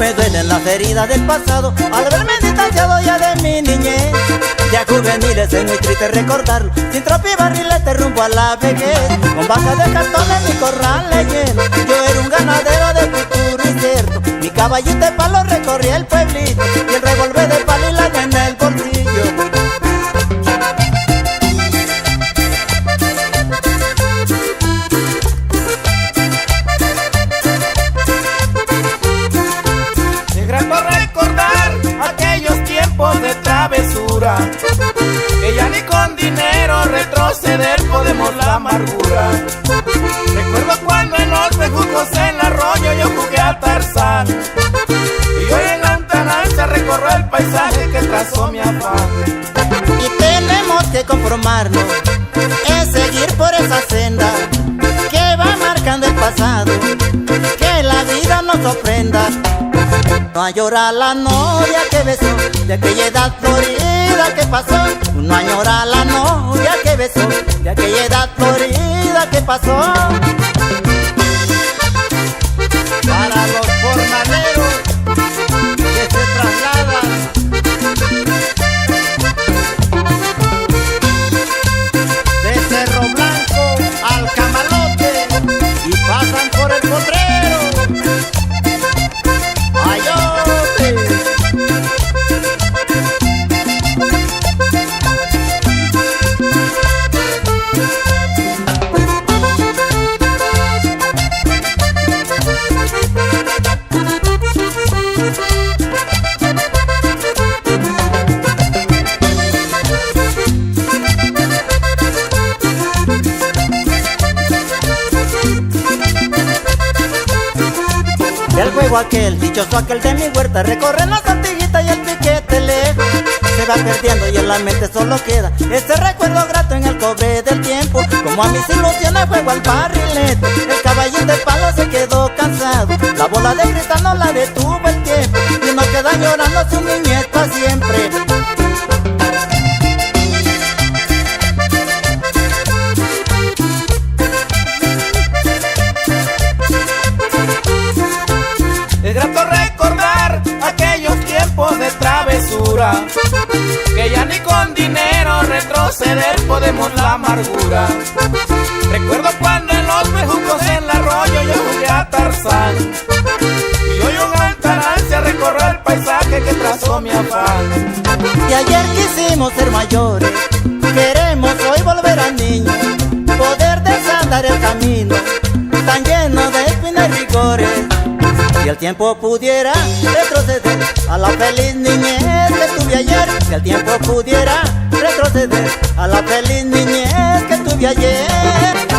me duelen las heridas del pasado al verme distanciado ya de mi niñez. Ya juveniles es muy triste recordarlo, sin tropa y barrilete rumbo a la vejez. Con vacas de cartón en mi corral lleno, yo era un ganadero de futuro incierto. Mi caballito de palo recorría el pueblito y el revólver de palo y la en el bolsillo. Es grato recordar aquellos tiempos de travesura, que ya ni con dinero retroceder podemos la amargura. Recuerdo cuando en los bejucos en el arroyo yo jugué a Tarzán, y hoy en la lontananza recorro el paisaje que trazó mi afán. Y tenemos que conformarnos en seguir por esa senda que va marcando el pasado, que la vida nos sorprenda. No añora la novia que besó de aquella edad florida que pasó. No añora la novia que besó de aquella edad florida que pasó. Para los jornaleros que se trasladan de Cerro Blanco al Camalote y pasan por el Potrero. ¡Ayote! El juego aquel, dichoso aquel de mi huerta, recorren las antiguitas y el piquete lejos se va perdiendo y en la mente solo queda ese recuerdo grato en el cobre del tiempo. Como a mis ilusiones juego al barrilete, el caballito de palo se quedó cansado, la bola de cristal no la detuvo el tiempo y uno queda llorando su niñez para siempre. Es grato recordar aquellos tiempos de travesura, que ya ni con dinero retroceder podemos la amargura. Recuerdo cuando en los bejucos en el arroyo yo jugué a Tarzán, y hoy un altarán recorre el paisaje que trazó mi afán. Y ayer quisimos ser mayores, queremos hoy volver a niños, poder desandar el camino tan lleno de espinas y rigores. Si el tiempo pudiera retroceder a la feliz niñez que tuve ayer, si el tiempo pudiera retroceder a la feliz niñez que tuve ayer.